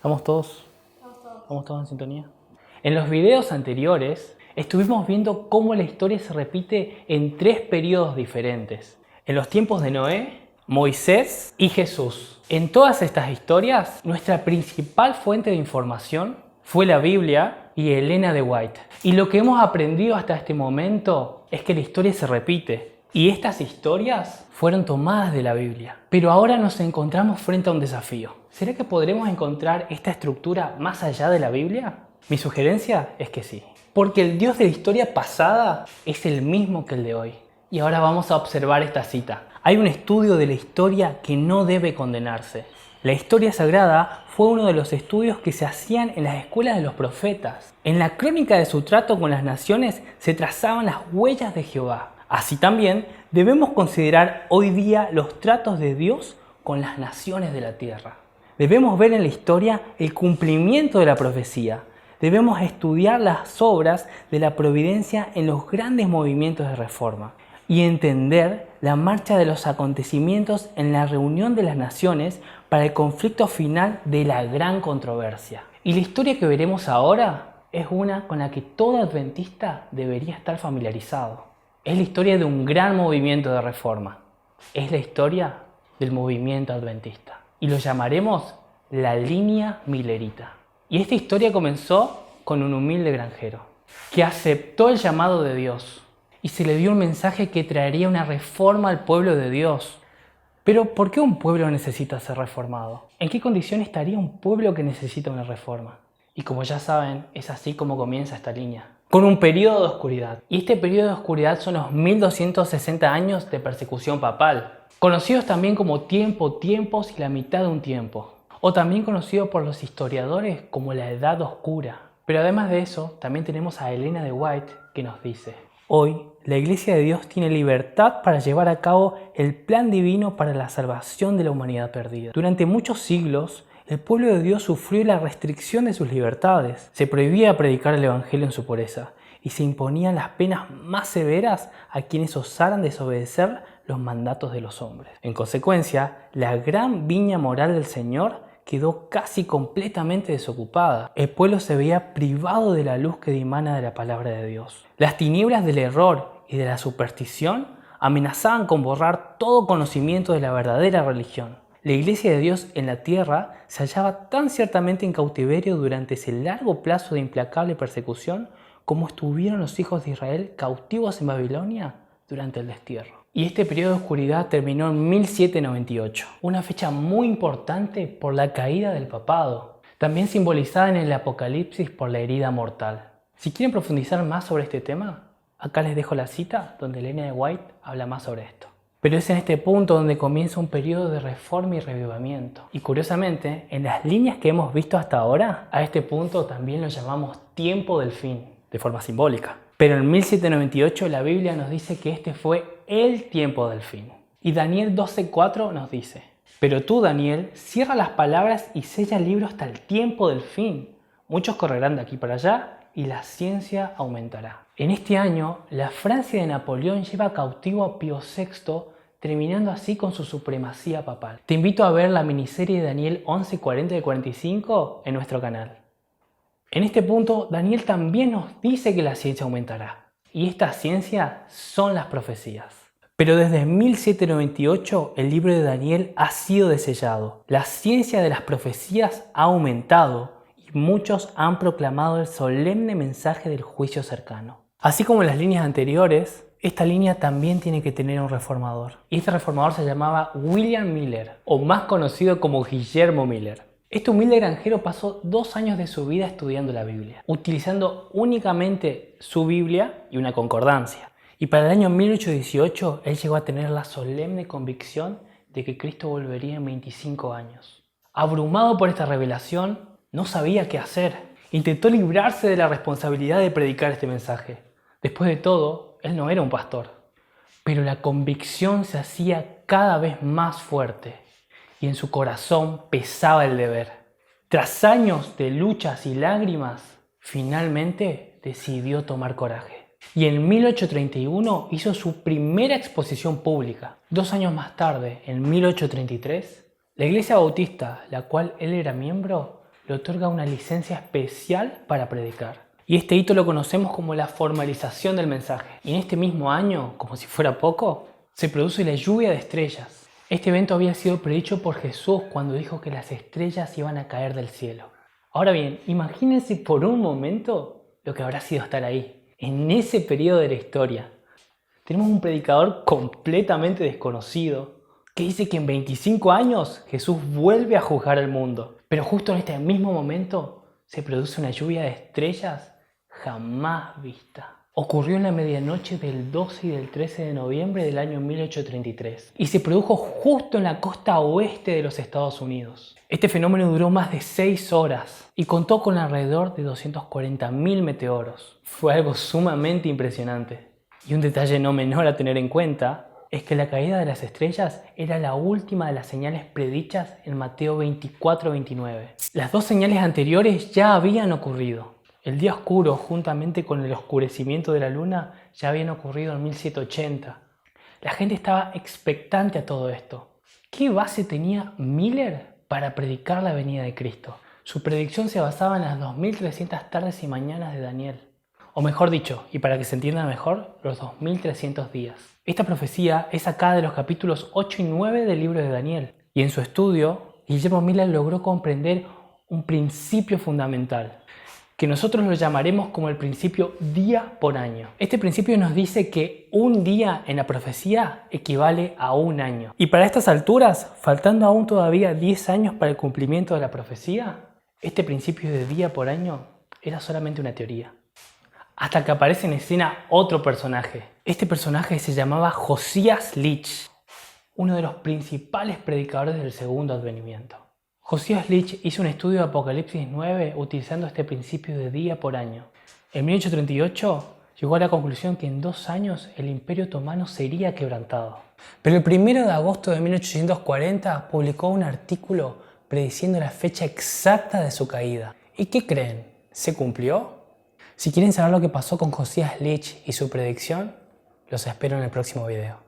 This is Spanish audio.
¿Estamos todos? ¿Estamos todos en sintonía? En los videos anteriores estuvimos viendo cómo la historia se repite en tres periodos diferentes. En los tiempos de Noé, Moisés y Jesús. En todas estas historias, nuestra principal fuente de información fue la Biblia y Elena de White. Y lo que hemos aprendido hasta este momento es que la historia se repite. Y estas historias fueron tomadas de la Biblia. Pero ahora nos encontramos frente a un desafío. ¿Será que podremos encontrar esta estructura más allá de la Biblia? Mi sugerencia es que sí. Porque el Dios de la historia pasada es el mismo que el de hoy. Y ahora vamos a observar esta cita. Hay un estudio de la historia que no debe condenarse. La historia sagrada fue uno de los estudios que se hacían en las escuelas de los profetas. En la crónica de su trato con las naciones se trazaban las huellas de Jehová. Así también debemos considerar hoy día los tratos de Dios con las naciones de la tierra. Debemos ver en la historia el cumplimiento de la profecía. Debemos estudiar las obras de la providencia en los grandes movimientos de reforma y entender la marcha de los acontecimientos en la reunión de las naciones para el conflicto final de la gran controversia. Y la historia que veremos ahora es una con la que todo adventista debería estar familiarizado. Es la historia de un gran movimiento de reforma. Es la historia del movimiento adventista. Y lo llamaremos la línea milerita. Y esta historia comenzó con un humilde granjero que aceptó el llamado de Dios y se le dio un mensaje que traería una reforma al pueblo de Dios. Pero ¿por qué un pueblo necesita ser reformado? ¿En qué condición estaría un pueblo que necesita una reforma? Y como ya saben, es así como comienza esta línea. Con un periodo de oscuridad. Y este periodo de oscuridad son los 1260 años de persecución papal, conocidos también como tiempos y la mitad de un tiempo, o también conocido por los historiadores como la Edad Oscura. Pero además de eso, también tenemos a Elena de White que nos dice: hoy, la Iglesia de Dios tiene libertad para llevar a cabo el plan divino para la salvación de la humanidad perdida. Durante muchos siglos, el pueblo de Dios sufrió la restricción de sus libertades. Se prohibía predicar el Evangelio en su pureza y se imponían las penas más severas a quienes osaran desobedecer los mandatos de los hombres. En consecuencia, la gran viña moral del Señor quedó casi completamente desocupada. El pueblo se veía privado de la luz que dimana de la palabra de Dios. Las tinieblas del error y de la superstición amenazaban con borrar todo conocimiento de la verdadera religión. La Iglesia de Dios en la tierra se hallaba tan ciertamente en cautiverio durante ese largo plazo de implacable persecución como estuvieron los hijos de Israel cautivos en Babilonia durante el destierro. Y este periodo de oscuridad terminó en 1798, una fecha muy importante por la caída del papado, también simbolizada en el Apocalipsis por la herida mortal. Si quieren profundizar más sobre este tema, acá les dejo la cita donde Elena de White habla más sobre esto. Pero es en este punto donde comienza un periodo de reforma y revivamiento. Y curiosamente, en las líneas que hemos visto hasta ahora, a este punto también lo llamamos tiempo del fin, de forma simbólica. Pero en 1798 la Biblia nos dice que este fue el tiempo del fin. Y Daniel 12:4 nos dice: pero tú, Daniel, cierra las palabras y sella el libro hasta el tiempo del fin. Muchos correrán de aquí para allá y la ciencia aumentará. En este año, la Francia de Napoleón lleva cautivo a Pío VI, terminando así con su supremacía papal. Te invito a ver la miniserie de Daniel 11:40 y 45 en nuestro canal. En este punto, Daniel también nos dice que la ciencia aumentará. Y esta ciencia son las profecías. Pero desde 1798 el libro de Daniel ha sido desellado. La ciencia de las profecías ha aumentado y muchos han proclamado el solemne mensaje del juicio cercano. Así como en las líneas anteriores, esta línea también tiene que tener un reformador. Y este reformador se llamaba William Miller, o más conocido como Guillermo Miller. Este humilde granjero pasó 2 años de su vida estudiando la Biblia, utilizando únicamente su Biblia y una concordancia. Y para el año 1818, él llegó a tener la solemne convicción de que Cristo volvería en 25 años. Abrumado por esta revelación, no sabía qué hacer. Intentó librarse de la responsabilidad de predicar este mensaje. Después de todo, él no era un pastor. Pero la convicción se hacía cada vez más fuerte y en su corazón pesaba el deber. Tras años de luchas y lágrimas, finalmente decidió tomar coraje. Y en 1831 hizo su primera exposición pública. 2 años más tarde, en 1833, la Iglesia Bautista, la cual él era miembro, le otorga una licencia especial para predicar. Y este hito lo conocemos como la formalización del mensaje. Y en este mismo año, como si fuera poco, se produce la lluvia de estrellas. Este evento había sido predicho por Jesús cuando dijo que las estrellas iban a caer del cielo. Ahora bien, imagínense por un momento lo que habrá sido estar ahí, en ese periodo de la historia. Tenemos un predicador completamente desconocido que dice que en 25 años Jesús vuelve a juzgar al mundo. Pero justo en este mismo momento se produce una lluvia de estrellas jamás vista. Ocurrió en la medianoche del 12 y del 13 de noviembre del año 1833 y se produjo justo en la costa oeste de los Estados Unidos. Este fenómeno duró más de 6 horas y contó con alrededor de 240.000 meteoros. Fue algo sumamente impresionante. Y un detalle no menor a tener en cuenta es que la caída de las estrellas era la última de las señales predichas en Mateo 24:29. Las dos señales anteriores ya habían ocurrido. El día oscuro, juntamente con el oscurecimiento de la luna, ya habían ocurrido en 1780. La gente estaba expectante a todo esto. ¿Qué base tenía Miller para predicar la venida de Cristo? Su predicción se basaba en las 2300 tardes y mañanas de Daniel. O mejor dicho, y para que se entienda mejor, los 2300 días. Esta profecía es sacada de los capítulos 8 y 9 del libro de Daniel. Y en su estudio, Guillermo Miller logró comprender un principio fundamental, que nosotros lo llamaremos como el principio día por año. Este principio nos dice que un día en la profecía equivale a un año. Y para estas alturas, faltando aún todavía 10 años para el cumplimiento de la profecía, este principio de día por año era solamente una teoría. Hasta que aparece en escena otro personaje. Este personaje se llamaba Josías Litch, uno de los principales predicadores del segundo advenimiento. Josías Litch hizo un estudio de Apocalipsis 9 utilizando este principio de día por año. En 1838 llegó a la conclusión que en 2 años el Imperio Otomano sería quebrantado. Pero el 1 de agosto de 1840 publicó un artículo prediciendo la fecha exacta de su caída. ¿Y qué creen? ¿Se cumplió? Si quieren saber lo que pasó con Josías Litch y su predicción, los espero en el próximo video.